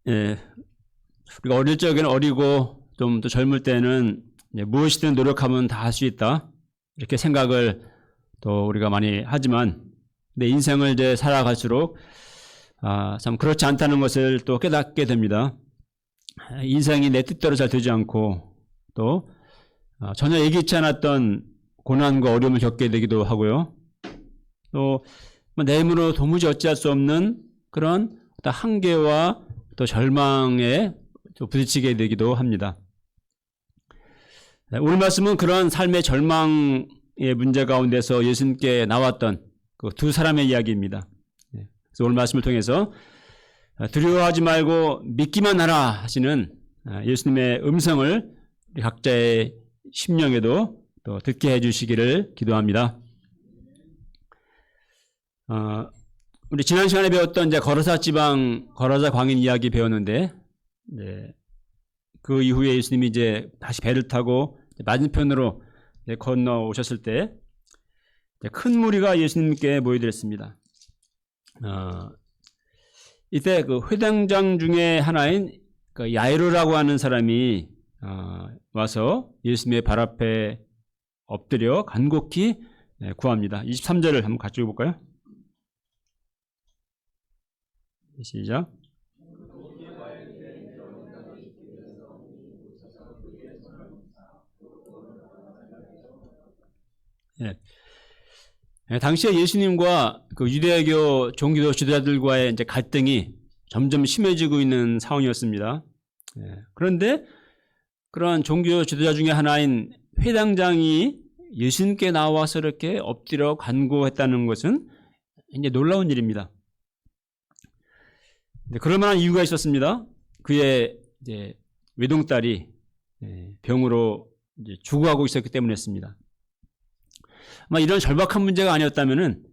예, 우리가 어릴 적에는 어리고 좀 더 젊을 때는 무엇이든 노력하면 다 할 수 있다 이렇게 생각을 또 우리가 많이 하지만 내 인생을 이제 살아갈수록 참 그렇지 않다는 것을 또 깨닫게 됩니다. 인생이 내 뜻대로 잘 되지 않고 또 전혀 예기치 않았던 고난과 어려움을 겪게 되기도 하고요. 또 내 힘으로 도무지 어찌할 수 없는 그런 한계와 또 절망에 또 부딪히게 되기도 합니다. 오늘 말씀은 그런 삶의 절망의 문제 가운데서 예수님께 나왔던 그 두 사람의 이야기입니다. 그래서 오늘 말씀을 통해서 두려워하지 말고 믿기만 하라 하시는 예수님의 음성을 우리 각자의 심령에도 또 듣게 해주시기를 기도합니다. 우리 지난 시간에 배웠던 이제 거라사 지방 거라사 광인 이야기 배웠는데, 그 이후에 예수님이 이제 다시 배를 타고 맞은편으로 건너 오셨을 때 큰 무리가 예수님께 모여들었습니다. 이때 그 회당장 중에 하나인 그 야이로라고 하는 사람이 와서 예수님의 발 앞에 엎드려 간곡히 구합니다. 23절을 한번 같이 읽어볼까요? 시작. 당시에 예수님과 그 유대교 종교 지도자들과의 이제 갈등이 점점 심해지고 있는 상황이었습니다. 그런데 그런 종교 지도자 중에 하나인 회당장이 예수님께 나와서 이렇게 엎드려 간구했다는 것은 이제 놀라운 일입니다. 그럴 만한 이유가 있었습니다. 그의 이제 외동딸이 병으로 이제 죽어가고 있었기 때문이었습니다. 아마 이런 절박한 문제가 아니었다면은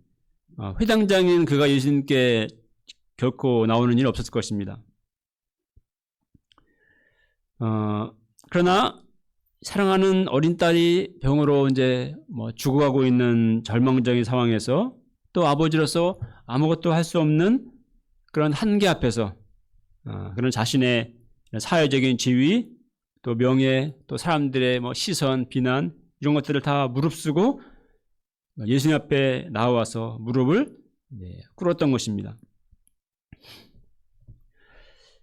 회당장인 그가 예수님께 결코 나오는 일 없었을 것입니다. 그러나 사랑하는 어린 딸이 병으로 이제 죽어가고 있는 절망적인 상황에서 또 아버지로서 아무것도 할 수 없는 그런 한계 앞에서 그런 자신의 사회적인 지위, 또 명예, 또 사람들의 시선, 비난 이런 것들을 다 무릅쓰고 예수님 앞에 나와서 무릎을 꿇었던 것입니다.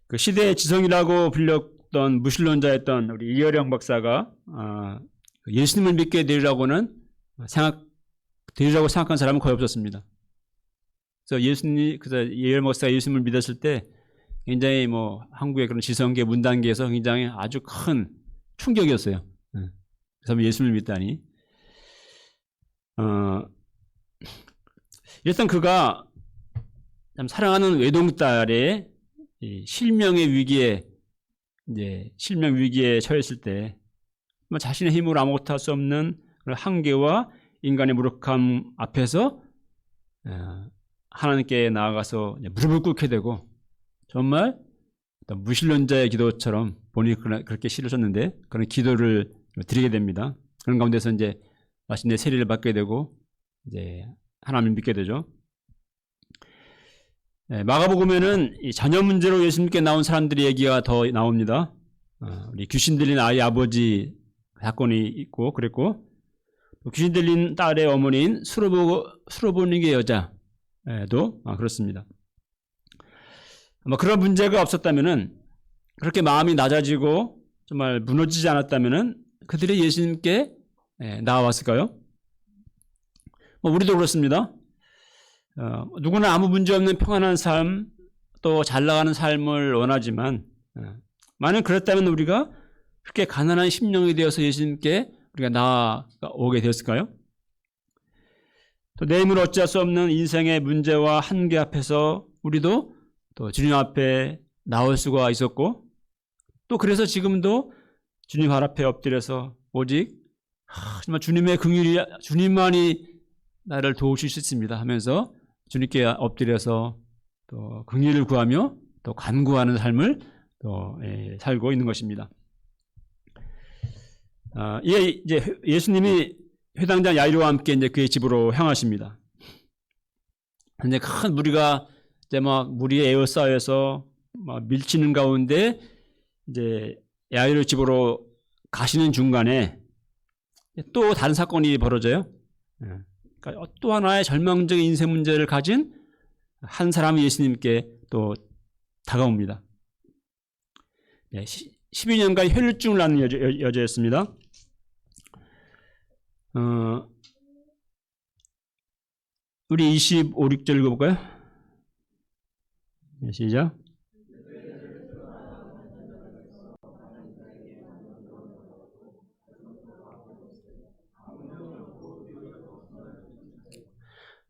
그 시대의 지성이라고 불렸던 무신론자였던 우리 이어령 박사가 예수님을 믿게 되리라고 생각한 사람은 거의 없었습니다. 그래서 이어령 박사가 예수님을 믿었을 때 굉장히 한국의 그런 지성계 문단계에서 굉장히 아주 큰 충격이었어요. 그래서 예수님을 믿다니. 일단 그가 참 사랑하는 외동딸의 실명 위기에 처했을 때 자신의 힘으로 아무것도 할 수 없는 그런 한계와 인간의 무력함 앞에서 하나님께 나아가서 무릎을 꿇게 되고 정말 무신론자의 기도처럼 본인이 그렇게 실으셨는데 그런 기도를 드리게 됩니다. 그런 가운데서 이제 마침내 세례를 받게 되고 이제 하나님을 믿게 되죠. 마가복음에는 이 자녀 문제로 예수님께 나온 사람들의 얘기가 더 나옵니다. 우리 귀신 들린 아이 아버지 사건이 있고 그랬고 또 귀신 들린 딸의 어머니인 수로보니게 여자도 그렇습니다. 그런 문제가 없었다면은 그렇게 마음이 낮아지고 정말 무너지지 않았다면은 그들이 예수님께 나와왔을까요? 우리도 그렇습니다. 누구나 아무 문제 없는 평안한 삶, 또 잘 나가는 삶을 원하지만 만약 그랬다면 우리가 그렇게 가난한 심령이 되어서 예수님께 우리가 나아오게 되었을까요? 또 내 힘으로 어찌할 수 없는 인생의 문제와 한계 앞에서 우리도 또 주님 앞에 나올 수가 있었고 또 그래서 지금도 주님 발 앞에 엎드려서 오직 정말 주님의 긍휼이 주님만이 나를 도우실 수 있습니다 하면서 주님께 엎드려서 또 긍휼을 구하며 또 간구하는 삶을 또 살고 있는 것입니다. 이제 예수님이 회당장 야이로와 함께 이제 그의 집으로 향하십니다. 근데 큰 무리가 이제 막 무리에 에워싸여서 막 밀치는 가운데 이제 야이로 집으로 가시는 중간에 또 다른 사건이 벌어져요. 그러니까 또 하나의 절망적인 인생 문제를 가진 한 사람이 예수님께 또 다가옵니다. 12년간 혈류증을 앓는 여자였습니다. 우리 25, 6절 읽어볼까요? 시작.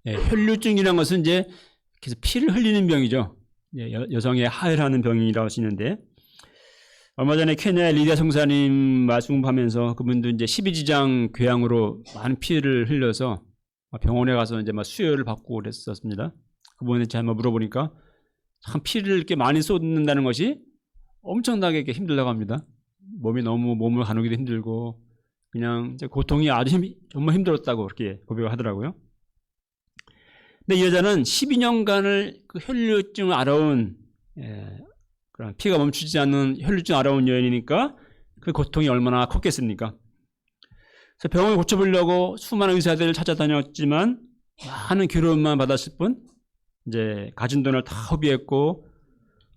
혈류증이라는 것은 이제 계속 피를 흘리는 병이죠. 여성의 하혈하는 병이라고 하시는데, 얼마 전에 케냐의 리디아 성사님 말씀하면서 그분도 이제 12지장 궤양으로 많은 피를 흘려서 병원에 가서 이제 막 수혈을 받고 그랬었습니다. 그분한테 제가 한번 물어보니까 참 피를 이렇게 많이 쏟는다는 것이 엄청나게 이렇게 힘들다고 합니다. 몸이 너무 몸을 가누기도 힘들고 그냥 이제 고통이 아주 정말 힘들었다고 그렇게 고백을 하더라고요. 근데 이 여자는 12년간을 그 혈류증을 앓아온 그런 피가 멈추지 않는 혈류증 앓아온 여인이니까 그 고통이 얼마나 컸겠습니까? 그래서 병을 고쳐보려고 수많은 의사들을 찾아다녔지만 많은 괴로움만 받았을 뿐 이제 가진 돈을 다 허비했고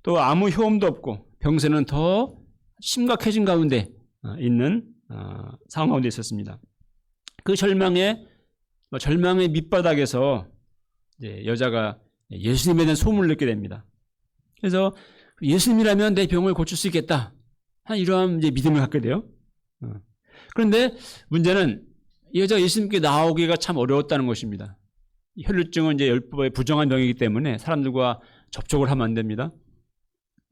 또 아무 효험도 없고 병세는 더 심각해진 가운데 있는 상황 가운데 있었습니다. 그 절망의 밑바닥에서 이제 여자가 예수님에 대한 소문을 듣게 됩니다. 그래서 예수님이라면 내 병을 고칠 수 있겠다 한 이러한 이제 믿음을 갖게 돼요. 그런데 문제는 이 여자가 예수님께 나오기가 참 어려웠다는 것입니다. 혈류증은 이제 율법의 부정한 병이기 때문에 사람들과 접촉을 하면 안 됩니다.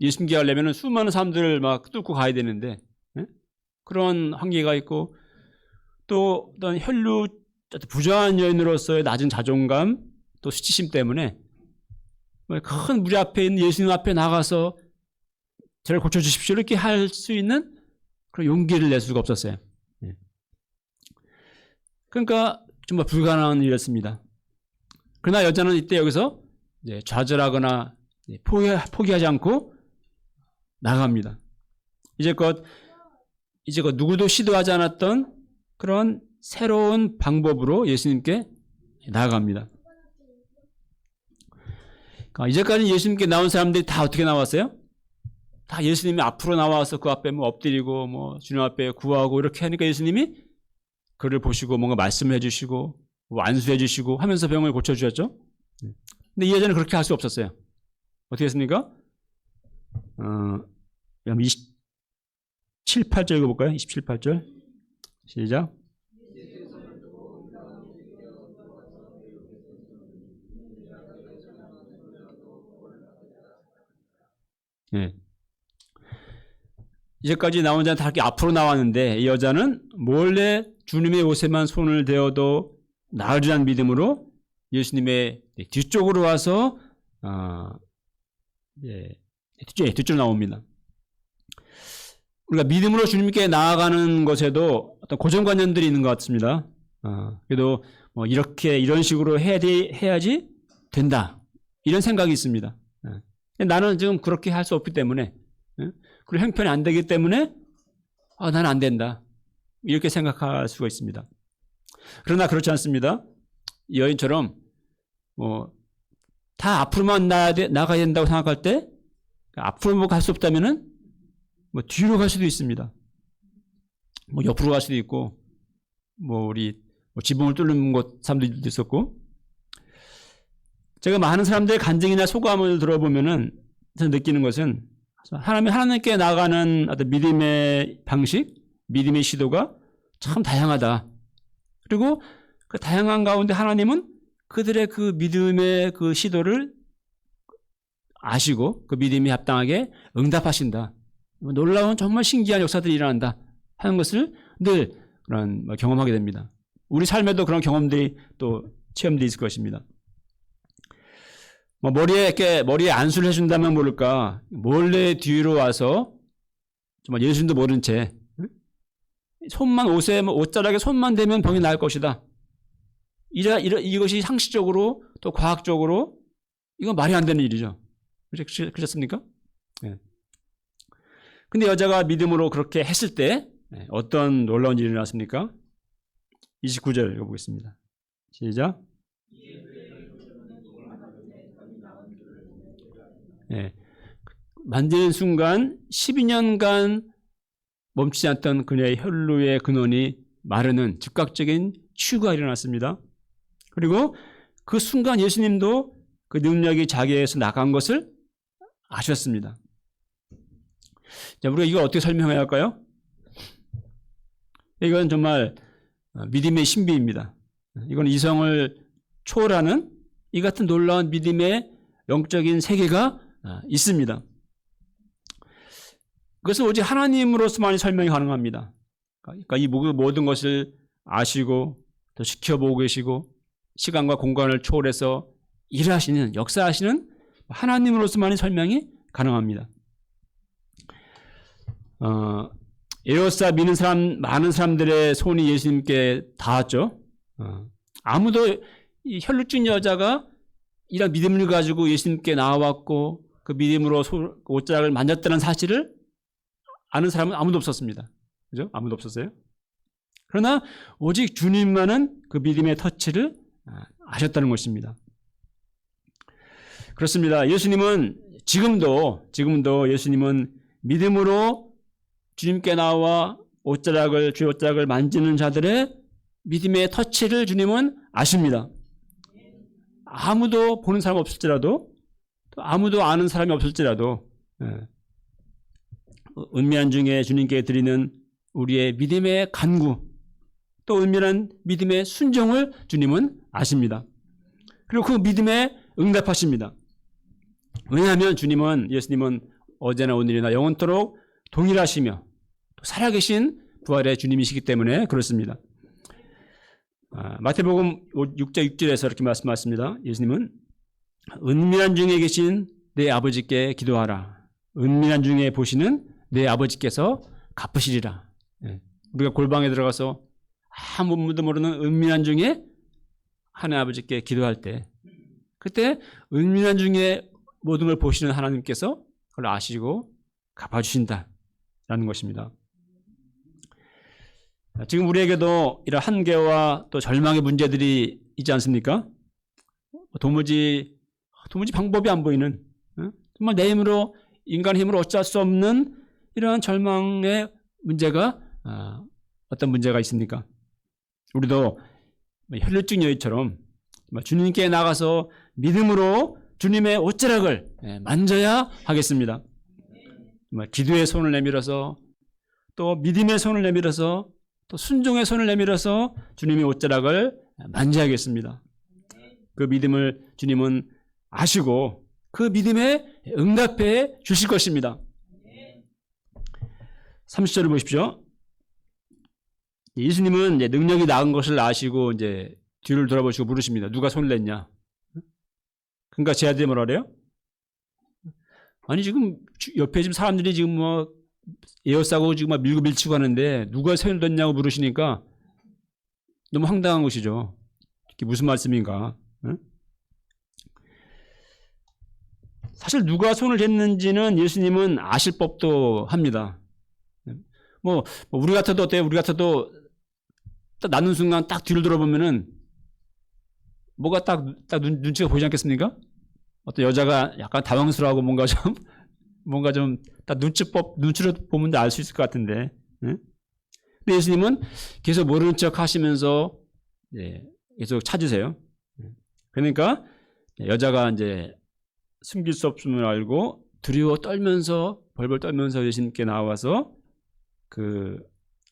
예수님께 가려면 수많은 사람들을 막 뚫고 가야 되는데 그런 한계가 있고 또 어떤 부정한 여인으로서의 낮은 자존감 또 수치심 때문에 큰 무리 앞에 있는 예수님 앞에 나가서 저를 고쳐주십시오 이렇게 할 수 있는 그런 용기를 낼 수가 없었어요. 그러니까 정말 불가능한 일이었습니다. 그러나 여자는 이때 여기서 좌절하거나 포기하지 않고 나갑니다. 이제껏 누구도 시도하지 않았던 그런 새로운 방법으로 예수님께 나아갑니다. 그러니까 이제까지 예수님께 나온 사람들이 다 어떻게 나왔어요? 다 예수님이 앞으로 나와서 그 앞에 뭐 엎드리고 뭐 주님 앞에 구하고 이렇게 하니까 예수님이 그를 보시고 뭔가 말씀을 해주시고 안수해 주시고 하면서 병을 고쳐주셨죠. 근데 이 여자는 그렇게 할 수 없었어요. 어떻게 했습니까? 27, 8절 읽어볼까요? 27, 8절 시작. 네. 이제까지 나온 자는 다 이렇게 앞으로 나왔는데 이 여자는 몰래 주님의 옷에만 손을 대어도 나으리란 믿음으로 예수님의 뒤쪽으로 와서 뒤쪽으로 나옵니다. 우리가 믿음으로 주님께 나아가는 것에도 어떤 고정관념들이 있는 것 같습니다. 그래도 뭐 이런 식으로 해야지 된다 이런 생각이 있습니다. 나는 지금 그렇게 할 수 없기 때문에 그리고 형편이 안 되기 때문에 나는 안 된다 이렇게 생각할 수가 있습니다. 그러나 그렇지 않습니다. 이 여인처럼 다 앞으로만 나가야 된다고 생각할 때 앞으로 갈 수 없다면은 뒤로 갈 수도 있습니다. 옆으로 갈 수도 있고 우리 지붕을 뚫는 사람들도 있었고 제가 많은 사람들의 간증이나 소감을 들어보면은 저는 느끼는 것은 하나님께 나아가는 어떤 믿음의 방식, 믿음의 시도가 참 다양하다. 그리고 그 다양한 가운데 하나님은 그들의 그 믿음의 그 시도를 아시고 그 믿음이 합당하게 응답하신다. 놀라운 정말 신기한 역사들이 일어난다 하는 것을 늘 그런 경험하게 됩니다. 우리 삶에도 그런 경험들이 또 체험되어 있을 것입니다. 머리에 안수를 해준다면 모를까 몰래 뒤로 와서 정말 예수님도 모른 채 옷자락에 손만 대면 병이 나을 것이다. 이것이 상식적으로 또 과학적으로 이건 말이 안 되는 일이죠. 그렇습니까? 예. 근데 여자가 믿음으로 그렇게 했을 때 어떤 놀라운 일이 일어났습니까? 29절 읽어보겠습니다. 시작. 예. 만지는 순간 12년간 멈추지 않던 그녀의 혈루의 근원이 마르는 즉각적인 치유가 일어났습니다. 그리고 그 순간 예수님도 그 능력이 자기에서 나간 것을 아셨습니다. 자, 우리가 이걸 어떻게 설명해야 할까요? 이건 정말 믿음의 신비입니다. 이건 이성을 초월하는 이 같은 놀라운 믿음의 영적인 세계가 있습니다. 그것은 오직 하나님으로서만이 설명이 가능합니다. 그러니까 이 모든 것을 아시고 또 지켜보고 계시고 시간과 공간을 초월해서 일하시는, 역사하시는 하나님으로서만이 설명이 가능합니다. 에오사 믿는 사람, 많은 사람들의 손이 예수님께 닿았죠. 아무도 이 혈루증 여자가 이런 믿음을 가지고 예수님께 나와왔고 그 믿음으로 옷자락을 만졌다는 사실을 아는 사람은 아무도 없었습니다. 그죠? 아무도 없었어요. 그러나 오직 주님만은 그 믿음의 터치를 아셨다는 것입니다. 그렇습니다. 예수님은 지금도 예수님은 믿음으로 주님께 나와 주의 옷자락을 만지는 자들의 믿음의 터치를 주님은 아십니다. 아무도 보는 사람 없을지라도 또 아무도 아는 사람이 없을지라도 은밀한 중에 주님께 드리는 우리의 믿음의 간구 또 은밀한 믿음의 순종을 주님은 아십니다. 그리고 그 믿음에 응답하십니다. 왜냐하면 예수님은 어제나 오늘이나 영원토록 동일하시며 또 살아계신 부활의 주님이시기 때문에 그렇습니다. 마태복음 6장 6절에서 이렇게 말씀하십니다. 예수님은 은밀한 중에 계신 내 아버지께 기도하라. 은밀한 중에 보시는 내 아버지께서 갚으시리라. 우리가 골방에 들어가서 아무도 모르는 은밀한 중에 하나님 아버지께 기도할 때 그때 은밀한 중에 모든 걸 보시는 하나님께서 그걸 아시고 갚아주신다라는 것입니다. 지금 우리에게도 이런 한계와 또 절망의 문제들이 있지 않습니까? 도무지 방법이 안 보이는 정말 내 힘으로 인간의 힘으로 어찌할 수 없는 이러한 절망의 문제가 어떤 문제가 있습니까? 우리도 혈루증 여인처럼 주님께 나가서 믿음으로 주님의 옷자락을 만져야 하겠습니다. 기도의 손을 내밀어서 또 믿음의 손을 내밀어서 또 순종의 손을 내밀어서 주님의 옷자락을 만져야겠습니다. 그 믿음을 주님은 아시고 그 믿음에 응답해 주실 것입니다. 30절을 보십시오. 예수님은 이제 능력이 나은 것을 아시고 이제 뒤를 돌아보시고 물으십니다. 누가 손을 냈냐? 그러니까 제 아들이 뭐라 그래요? 아니 지금 옆에 지금 사람들이 지금 뭐 에어싸고 지금 막 밀고 밀치고 하는데 누가 손을 냈냐고 물으시니까 너무 황당한 것이죠. 이게 무슨 말씀인가? 응? 사실 누가 손을 댔는지는 예수님은 아실 법도 합니다. 뭐 우리 같아도 어때요? 우리 같아도 딱 낳는 순간 딱 뒤를 돌아보면은 뭐가 딱 눈치가 보이지 않겠습니까? 어떤 여자가 약간 당황스러워하고 뭔가 좀 딱 눈치로 보면 알 수 있을 것 같은데. 응? 근데 예수님은 계속 모르는 척 하시면서 계속 찾으세요. 그러니까 여자가 이제 숨길 수 없음을 알고 두려워 떨면서 벌벌 떨면서 예수님께 나와서 그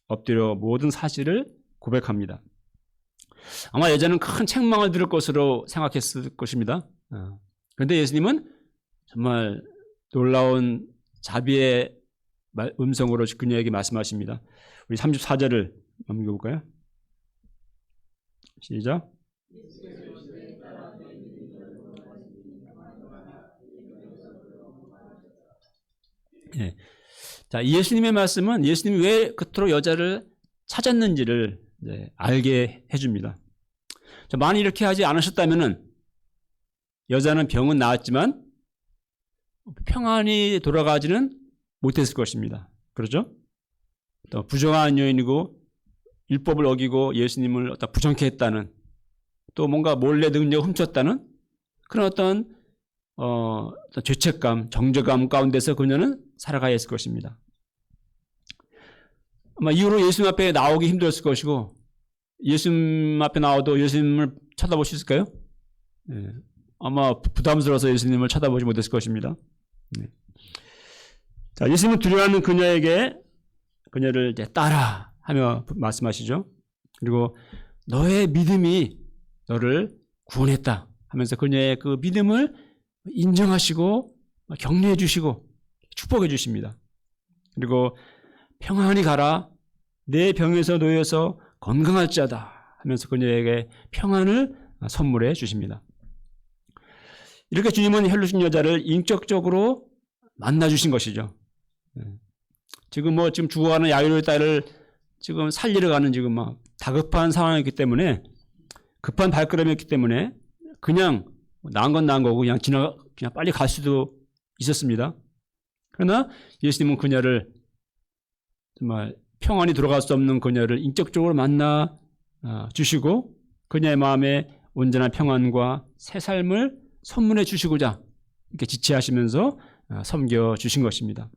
엎드려 모든 사실을 고백합니다. 아마 여자는 큰 책망을 들을 것으로 생각했을 것입니다. 그런데 예수님은 정말 놀라운 자비의 음성으로 그녀에게 말씀하십니다. 우리 34절을 한번 읽어볼까요? 시작. 네. 자, 예수님의 말씀은 예수님이 왜 그토록 여자를 찾았는지를 알게 해줍니다. 만약 이렇게 하지 않으셨다면은 여자는 병은 나았지만 평안히 돌아가지는 못했을 것입니다. 그렇죠? 또 부정한 여인이고 율법을 어기고 예수님을 어떤 부정케 했다는, 또 뭔가 몰래 능력을 훔쳤다는 그런 어떤 죄책감, 정죄감 가운데서 그녀는 살아가야 했을 것입니다. 아마 이후로 예수님 앞에 나오기 힘들었을 것이고, 예수님 앞에 나와도 예수님을 쳐다볼 수 있을까요? 네. 아마 부담스러워서 예수님을 쳐다보지 못했을 것입니다. 네. 자, 예수님은 두려워하는 그녀에게 그녀를 이제 따라 하며 말씀하시죠. 그리고 너의 믿음이 너를 구원했다 하면서 그녀의 그 믿음을 인정하시고 격려해 주시고 축복해 주십니다. 그리고 평안히 가라, 내 병에서 놓여서 건강할지어다 하면서 그녀에게 평안을 선물해 주십니다. 이렇게 주님은 혈루신 여자를 인격적으로 만나 주신 것이죠. 지금 지금 죽어가는 야이로의 딸을 지금 살리러 가는 지금 막 다급한 상황이었기 때문에, 급한 발걸음이었기 때문에 그냥 나은 건 나은 거고 그냥 빨리 갈 수도 있었습니다. 그러나 예수님은 그녀를 정말 평안히 돌아갈 수 없는 그녀를 인격적으로 만나 주시고 그녀의 마음에 온전한 평안과 새 삶을 선물해 주시고자 이렇게 지체하시면서 섬겨 주신 것입니다.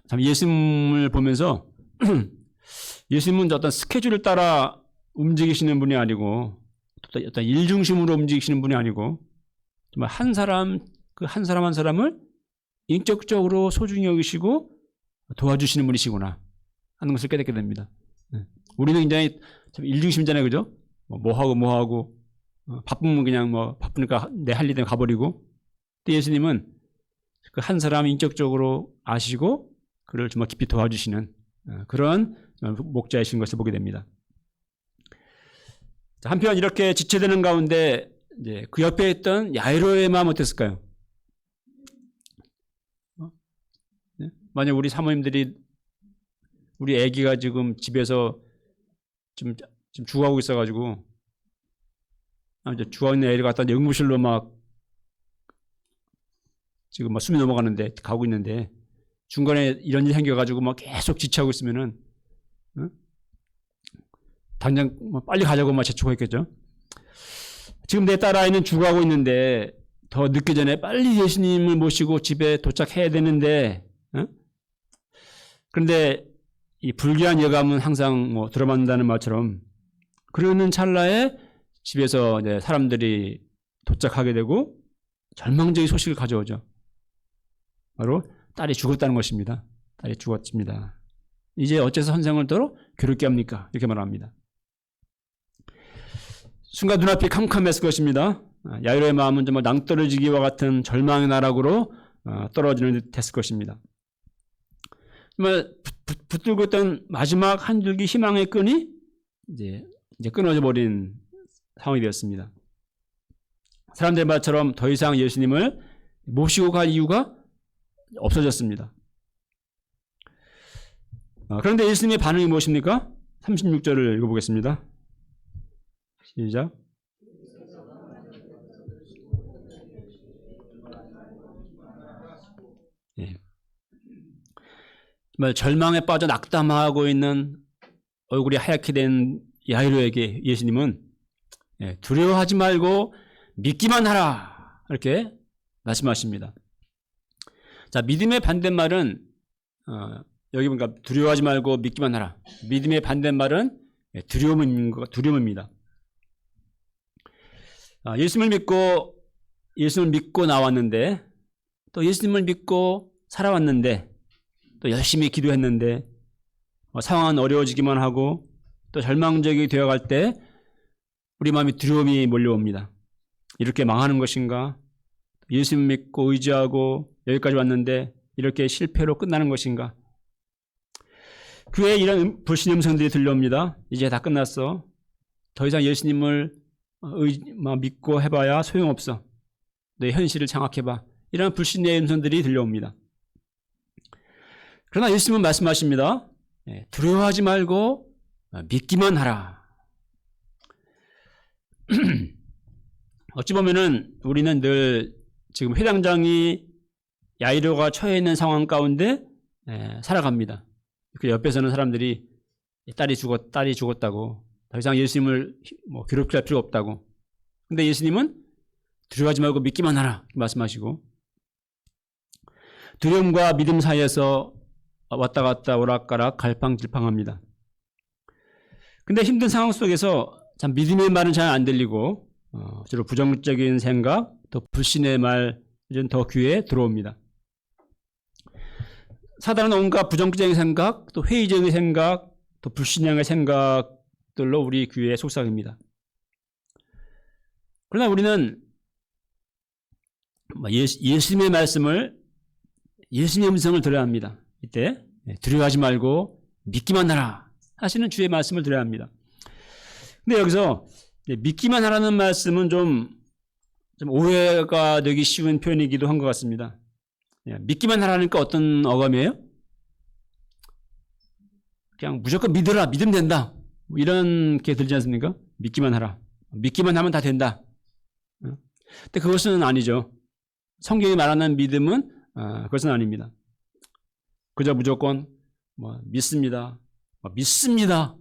참 예수님을 보면서 예수님은 어떤 스케줄을 따라 움직이시는 분이 아니고 어떤 일 중심으로 움직이시는 분이 아니고 정말 한 사람 한 사람을 인격적으로 소중히 여기시고 도와주시는 분이시구나 하는 것을 깨닫게 됩니다. 우리는 굉장히 일 중심이잖아요, 그죠? 뭐 하고 바쁘면 그냥 바쁘니까 내 할 일 되면 가버리고. 근데 예수님은 그 한 사람 인격적으로 아시고 그를 정말 깊이 도와주시는 그런 목자이신 것을 보게 됩니다. 한편 이렇게 지체되는 가운데 이제 그 옆에 있던 야이로의 마음 어땠을까요? 만약 우리 사모님들이 우리 아기가 지금 집에서 지금 죽어가고 있어가지고 이제 죽어있는 애를 갖다 응급실로 지금 숨이 넘어가는데 가고 있는데 중간에 이런 일이 생겨가지고 계속 지체하고 있으면은 당장 빨리 가자고 재촉했겠죠. 지금 내 딸아이는 죽어가고 있는데 더 늦기 전에 빨리 예수님을 모시고 집에 도착해야 되는데, 그런데 이 불길한 여감은 항상 들어맞는다는 말처럼 그러는 찰나에 집에서 이제 사람들이 도착하게 되고 절망적인 소식을 가져오죠. 바로 딸이 죽었다는 것입니다. 딸이 죽었습니다. 이제 어째서 선생을 더러 괴롭게 합니까? 이렇게 말합니다. 순간 눈앞이 캄캄했을 것입니다. 야이로의 마음은 정말 낭떠러지기와 같은 절망의 나락으로 떨어지는 듯 했을 것입니다. 정말 붙들고 있던 마지막 한 줄기 희망의 끈이 이제 끊어져 버린 상황이 되었습니다. 사람들의 말처럼 더 이상 예수님을 모시고 갈 이유가 없어졌습니다. 그런데 예수님의 반응이 무엇입니까? 36절을 읽어보겠습니다. 시작. 예. 정말 절망에 빠져 낙담하고 있는 얼굴이 하얗게 된 야이로에게 예수님은 두려워하지 말고 믿기만 하라 이렇게 말씀하십니다. 자, 믿음의 반대말은 여기 보니까 두려워하지 말고 믿기만 하라. 믿음의 반대말은 두려움입니다. 예수님을 믿고 나왔는데, 또 예수님을 믿고 살아왔는데, 또 열심히 기도했는데, 상황은 어려워지기만 하고 또 절망적이 되어갈 때 우리 마음에 두려움이 몰려옵니다. 이렇게 망하는 것인가? 예수님 믿고 의지하고 여기까지 왔는데 이렇게 실패로 끝나는 것인가? 그의 이런 불신의 음성들이 들려옵니다. 이제 다 끝났어. 더 이상 예수님을 믿고 해봐야 소용없어. 내 현실을 장악해봐. 이런 불신의 음성들이 들려옵니다. 그러나 예수님은 말씀하십니다. 두려워하지 말고 믿기만 하라. 어찌 보면은 우리는 늘 지금 회당장이 야이로가 처해 있는 상황 가운데 살아갑니다. 그 옆에서는 사람들이 딸이 죽었다고 더 이상 예수님을 괴롭힐 필요 없다고. 근데 예수님은 두려워하지 말고 믿기만 하라 말씀하시고, 두려움과 믿음 사이에서 왔다 갔다 오락가락 갈팡질팡합니다. 근데 힘든 상황 속에서 참 믿음의 말은 잘 안 들리고 주로 부정적인 생각, 또 불신의 말은 더 귀에 들어옵니다. 사단은 온갖 부정적인 생각, 또 회의적인 생각, 또 불신앙의 생각들로 우리 귀에 속삭입니다. 그러나 우리는 예수님의 말씀을, 예수님의 음성을 들어야 합니다. 이때 두려워하지 말고 믿기만 하라 하시는 주의 말씀을 들어야 합니다. 근데 여기서 믿기만 하라는 말씀은 좀 오해가 되기 쉬운 표현이기도 한 것 같습니다. 믿기만 하라니까 어떤 어감이에요? 그냥 무조건 믿으라, 믿으면 된다, 이런 게 들지 않습니까? 믿기만 하라, 믿기만 하면 다 된다. 근데 그것은 아니죠. 성경이 말하는 믿음은 그것은 아닙니다. 그저 무조건 믿습니다, 믿습니다,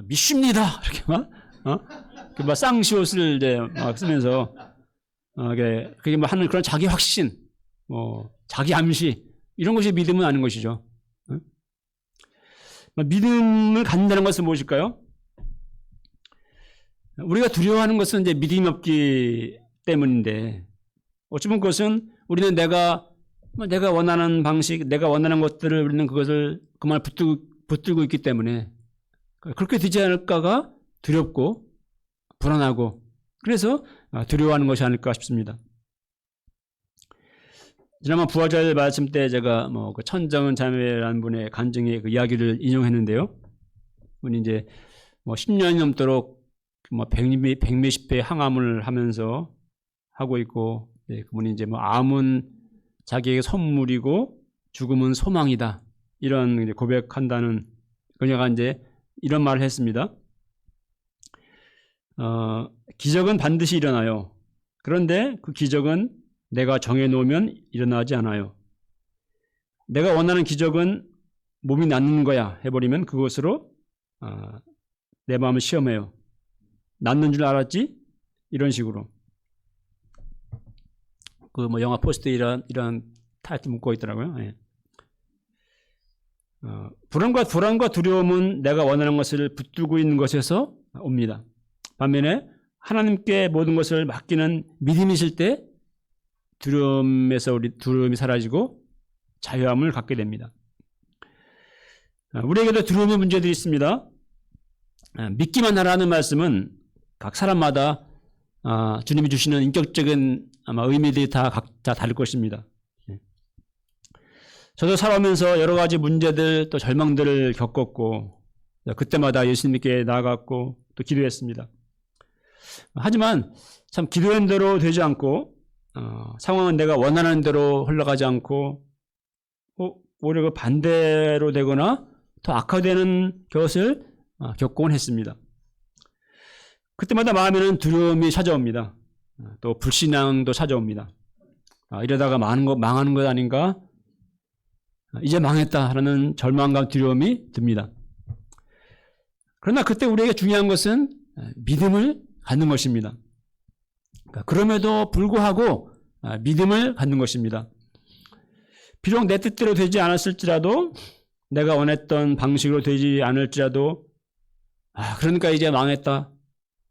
믿습니다 이렇게 막 쌍시옷을 이제 막 쓰면서 그게 하는 그런 자기 확신, 자기 암시, 이런 것이 믿음은 아닌 것이죠. 믿음을 갖는다는 것은 무엇일까요? 우리가 두려워하는 것은 이제 믿음이 없기 때문인데, 어쩌면 그것은 우리는 내가 원하는 방식, 내가 원하는 것들을 우리는 그것을 그만 붙들고 있기 때문에 그렇게 되지 않을까가 두렵고 불안하고, 그래서 두려워하는 것이 아닐까 싶습니다. 지난번 부활절 말씀 때 제가 그 천정은 자매라는 분의 간증의 그 이야기를 인용했는데요. 분이 이제 10년이 넘도록 100몇십 회 항암을 하면서 하고 있고, 그분이 이제 암은 자기에게 선물이고 죽음은 소망이다, 이런 이제 고백한다는, 그녀가 이제 이런 말을 했습니다. 기적은 반드시 일어나요. 그런데 그 기적은 내가 정해놓으면 일어나지 않아요. 내가 원하는 기적은 몸이 낫는 거야 해버리면 그것으로 내 마음을 시험해요. 낫는 줄 알았지? 이런 식으로. 그 영화 포스트에 이런 타이틀 묶고 있더라고요. 예. 불안과 두려움은 내가 원하는 것을 붙들고 있는 것에서 옵니다. 반면에 하나님께 모든 것을 맡기는 믿음이 있을 때 두려움에서 두려움이 사라지고 자유함을 갖게 됩니다. 우리에게도 두려움의 문제들이 있습니다. 믿기만 하라는 말씀은 각 사람마다 주님이 주시는 인격적인 아마 의미들이 다 각자 다를 것입니다. 저도 살아오면서 여러 가지 문제들, 또 절망들을 겪었고, 그때마다 예수님께 나아갔고 또 기도했습니다. 하지만 참 기도한 대로 되지 않고, 상황은 내가 원하는 대로 흘러가지 않고 오히려 그 반대로 되거나 더 악화되는 것을 겪곤 했습니다. 그때마다 마음에는 두려움이 찾아옵니다. 또 불신앙도 찾아옵니다. 이러다가 망하는 것 아닌가? 이제 망했다라는 절망감, 두려움이 듭니다. 그러나 그때 우리에게 중요한 것은 믿음을 갖는 것입니다. 그럼에도 불구하고 믿음을 갖는 것입니다. 비록 내 뜻대로 되지 않았을지라도, 내가 원했던 방식으로 되지 않을지라도, 그러니까 이제 망했다,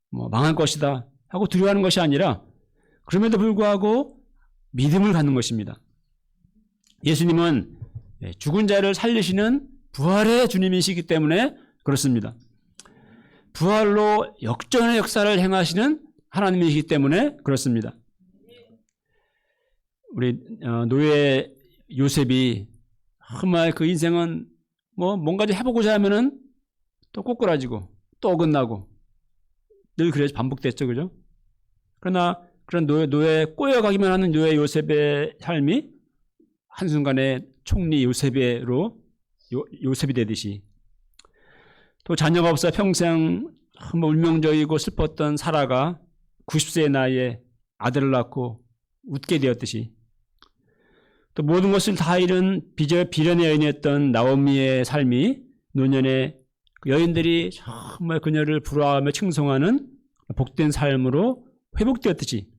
망할 것이다 하고 두려워하는 것이 아니라, 그럼에도 불구하고 믿음을 갖는 것입니다. 예수님은 죽은 자를 살리시는 부활의 주님이시기 때문에 그렇습니다. 부활로 역전의 역사를 행하시는 하나님이시기 때문에 그렇습니다. 우리 노예 요셉이 정말 그 인생은 뭔가 좀 해보고자 하면은 또 꼬꾸라지고 또 어긋나고 늘 그래서 반복됐죠, 그죠? 그러나 그런 노예 꼬여가기만 하는 노예 요셉의 삶이 한순간에 총리 요셉이 되듯이, 또 자녀가 없어 평생 정말 울명적이고 슬펐던 사라가 90세의 나이에 아들을 낳고 웃게 되었듯이 또 모든 것을 다 잃은 비련의 여인이었던 나오미의 삶이 노년에 여인들이 정말 그녀를 부러워하며 칭송하는 복된 삶으로 회복되었듯이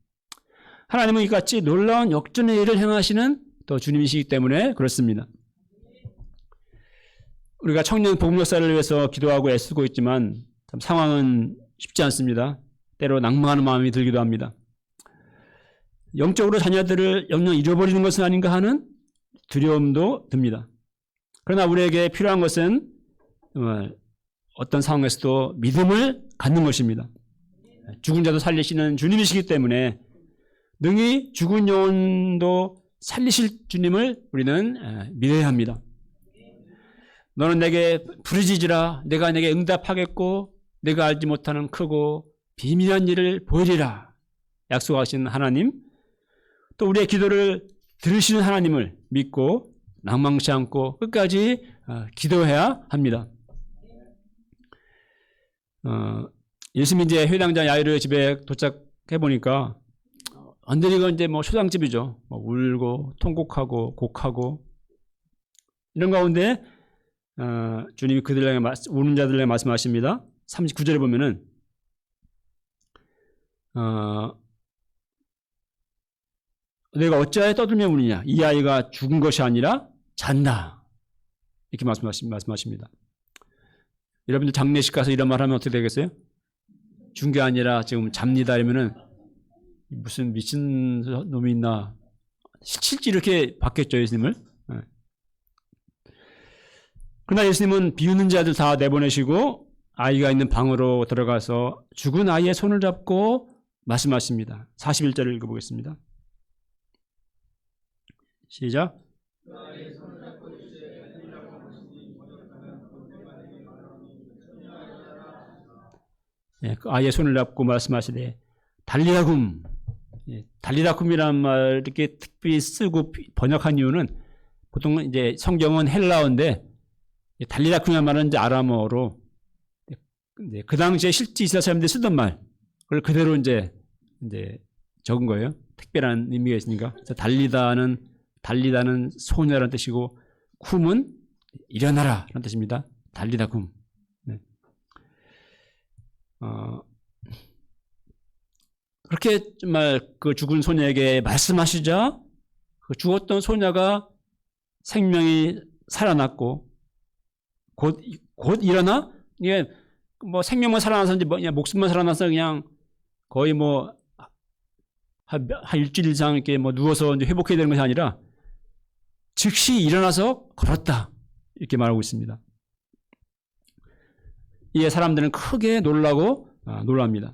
하나님은 이같이 놀라운 역전의 일을 행하시는 또 주님이시기 때문에 그렇습니다. 우리가 청년 복음 역사를 위해서 기도하고 애쓰고 있지만 참 상황은 쉽지 않습니다. 때로 낭망하는 마음이 들기도 합니다. 영적으로 자녀들을 영영 잃어버리는 것은 아닌가 하는 두려움도 듭니다. 그러나 우리에게 필요한 것은 어떤 상황에서도 믿음을 갖는 것입니다. 죽은 자도 살리시는 주님이시기 때문에 능히 죽은 영혼도 살리실 주님을 우리는 믿어야 합니다. 너는 내게 부르짖으라. 내가 내게 응답하겠고 내가 알지 못하는 크고 비밀한 일을 보이리라. 약속하신 하나님, 또 우리의 기도를 들으시는 하나님을 믿고 낭망치 않고 끝까지 기도해야 합니다. 예수님 이제 회당장 야이르 집에 도착해 보니까 언제리가 이제 뭐 초상집이죠. 울고 통곡하고 곡하고 이런 가운데 주님이 그들에게 우는 자들에게 말씀하십니다. 39절에 보면은 내가 어찌하여 떠들며 우느냐? 이 아이가 죽은 것이 아니라 잔다. 이렇게 말씀하십니다. 여러분들 장례식 가서 이런 말 하면 어떻게 되겠어요? 죽은 게 아니라 지금 잡니다 이러면은 무슨 미친 놈이 있나? 실제 이렇게 받겠죠, 예수님을. 그러나 예수님은 비웃는 자들 다 내보내시고 아이가 있는 방으로 들어가서 죽은 아이의 손을 잡고 말씀하십니다. 41절을 읽어보겠습니다. 시작. 네, 그 아이의 손을 잡고 말씀하시되 달리다쿰. 달리다쿰이라는 말 이렇게 특별히 쓰고 번역한 이유는 보통 이제 성경은 헬라어인데 달리다쿰이라는 말은 이제 아람어로 그 당시에 실제 이스라엘 사람들이 쓰던 말 그걸 그대로 이제 적은 거예요. 특별한 의미가 있으니까. 그래서 달리다는 소녀라는 뜻이고 쿰은 일어나라 라는 뜻입니다. 달리다쿰. 네. 그렇게 정말 그 죽은 소녀에게 말씀하시자 그 죽었던 소녀가 생명이 살아났고 곧 일어나 이게 뭐 생명만 살아나서인지 그냥 목숨만 살아나서 그냥 거의 뭐 한 일주일 이상 이렇게 뭐 누워서 이제 회복해야 되는 것이 아니라 즉시 일어나서 걸었다 이렇게 말하고 있습니다. 이에 사람들은 크게 놀랍니다.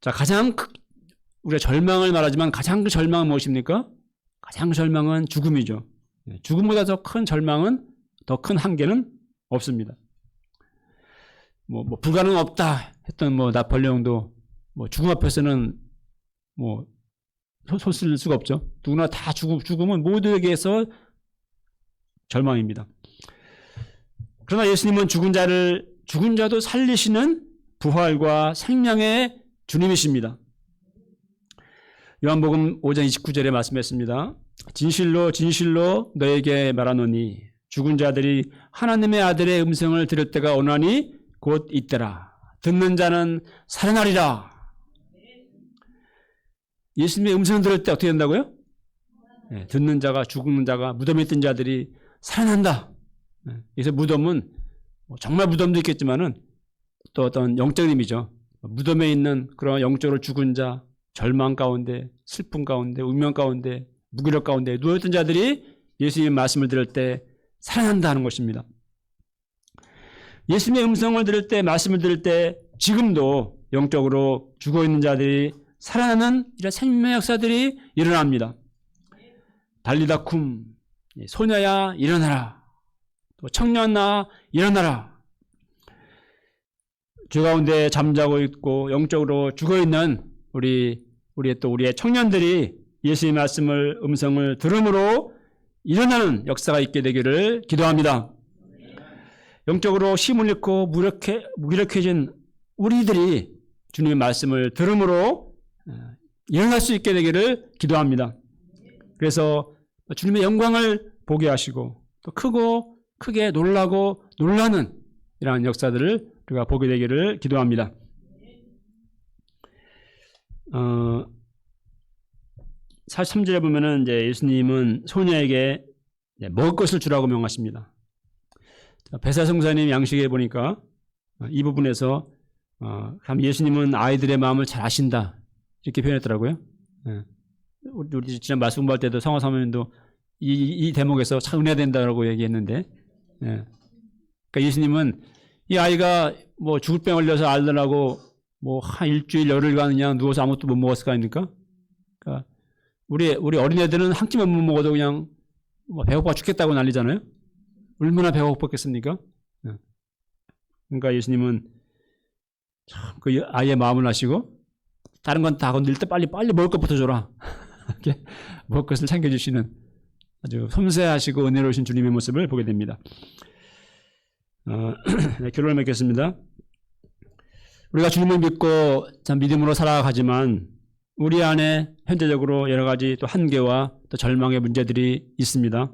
자, 가장 우리가 절망을 말하지만 가장 큰 절망은 무엇입니까? 가장 큰 절망은 죽음이죠. 죽음보다 더 큰 절망은 더 큰 한계는 없습니다. 뭐 불가능 없다 했던 나폴레옹도 죽음 앞에서는 손 쓸 수가 없죠. 누구나 다 죽음은 모두에게서 절망입니다. 그러나 예수님은 죽은 자도 살리시는 부활과 생명의 주님이십니다. 요한복음 5장 29절에 말씀했습니다. 진실로 진실로 너에게 말하노니 죽은 자들이 하나님의 아들의 음성을 들을 때가 오나니 곧 이때라. 듣는 자는 살아나리라. 예수님의 음성을 들을 때 어떻게 된다고요? 네, 듣는 자가 죽는 자가 무덤에 있던 자들이 살아난다. 네, 그래서 무덤은 정말 무덤도 있겠지만은 또 어떤 영적인 의미죠. 무덤에 있는 그런 영적으로 죽은 자, 절망 가운데, 슬픔 가운데, 운명 가운데, 무기력 가운데 누워있던 자들이 예수님의 말씀을 들을 때 살아난다는 것입니다. 예수님의 음성을 들을 때, 말씀을 들을 때 지금도 영적으로 죽어있는 자들이 살아나는 이런 생명 역사들이 일어납니다. 달리다쿰, 소녀야 일어나라. 또 청년아 일어나라. 죄 가운데 잠자고 있고 영적으로 죽어있는 우리의 청년들이 예수의 말씀을 음성을 들음으로 일어나는 역사가 있게 되기를 기도합니다. 영적으로 힘을 잃고 무기력해진 우리들이 주님의 말씀을 들음으로 일어날 수 있게 되기를 기도합니다. 그래서 주님의 영광을 보게 하시고 또 크게 놀라고 놀라는 이러한 역사들을 우리가 보게 되기를 기도합니다. 43절에 보면은 이제 예수님은 소녀에게 먹을 것을 주라고 명하십니다. 배사성사님 양식에 보니까 이 부분에서 참 예수님은 아이들의 마음을 잘 아신다 이렇게 표현했더라고요. 우리 지난 말씀 공부할 때도 성화 사모님도 이 대목에서 참 은혜가 된다고 얘기했는데, 그러니까 예수님은 이 아이가 뭐 죽을 병 걸려서 앓느라고 뭐 한 일주일 열흘간 그냥 누워서 아무것도 못 먹었을 거 아닙니까? 그러니까 우리 어린애들은 한 끼만 못 먹어도 그냥 뭐 배고파 죽겠다고 난리잖아요. 얼마나 배고팠겠습니까? 그러니까 예수님은 참 그 아이의 마음을 아시고 다른 건 다 건들 때 빨리 먹을 것부터 줘라. 이렇게 먹을 것을 챙겨주시는 아주 섬세하시고 은혜로우신 주님의 모습을 보게 됩니다. 네, 결론을 맺겠습니다. 우리가 주님을 믿고 참 믿음으로 살아가지만 우리 안에 현재적으로 여러 가지 또 한계와 또 절망의 문제들이 있습니다.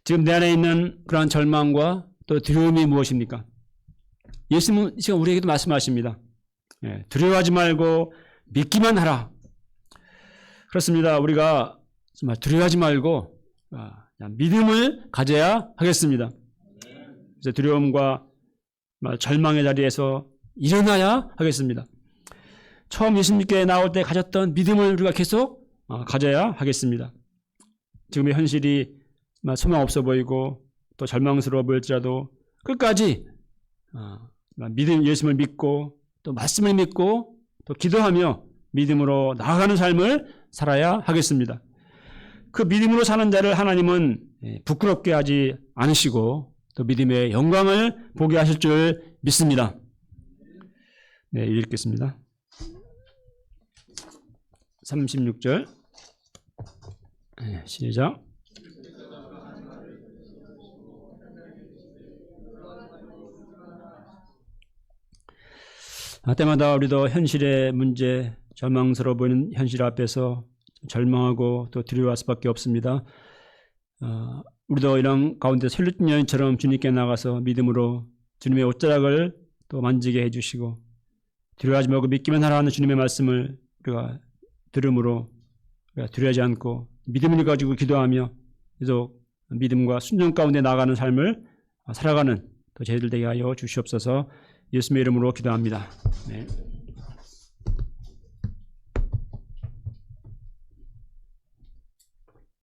지금 내 안에 있는 그러한 절망과 또 두려움이 무엇입니까? 예수님은 지금 우리에게도 말씀하십니다. 두려워하지 말고 믿기만 하라. 그렇습니다. 우리가 정말 두려워하지 말고 믿음을 가져야 하겠습니다. 그래서 두려움과 절망의 자리에서 일어나야 하겠습니다. 처음 예수님께 나올 때 가졌던 믿음을 우리가 계속 가져야 하겠습니다. 지금의 현실이 소망 없어 보이고 또 절망스러워 보일지라도 끝까지 예수님을 믿고 또 말씀을 믿고 또 기도하며 믿음으로 나아가는 삶을 살아야 하겠습니다. 그 믿음으로 사는 자를 하나님은 부끄럽게 하지 않으시고 또 믿음의 영광을 보게 하실 줄 믿습니다. 네, 읽겠습니다. 36절 시작. 때마다 우리도 현실의 문제, 절망스러워 보이는 현실 앞에서 절망하고 또 두려워할 수밖에 없습니다. 우리도 이런 가운데 혈루증 여인처럼 주님께 나가서 믿음으로 주님의 옷자락을 또 만지게 해주시고 두려워하지 말고 믿기만 하라 하는 주님의 말씀을 우리가 들음으로 우리가 두려워하지 않고 믿음을 가지고 기도하며 계속 믿음과 순종 가운데 나아가는 삶을 살아가는 또 저희들 되게 하여 주시옵소서. 예수님의 이름으로 기도합니다. 네.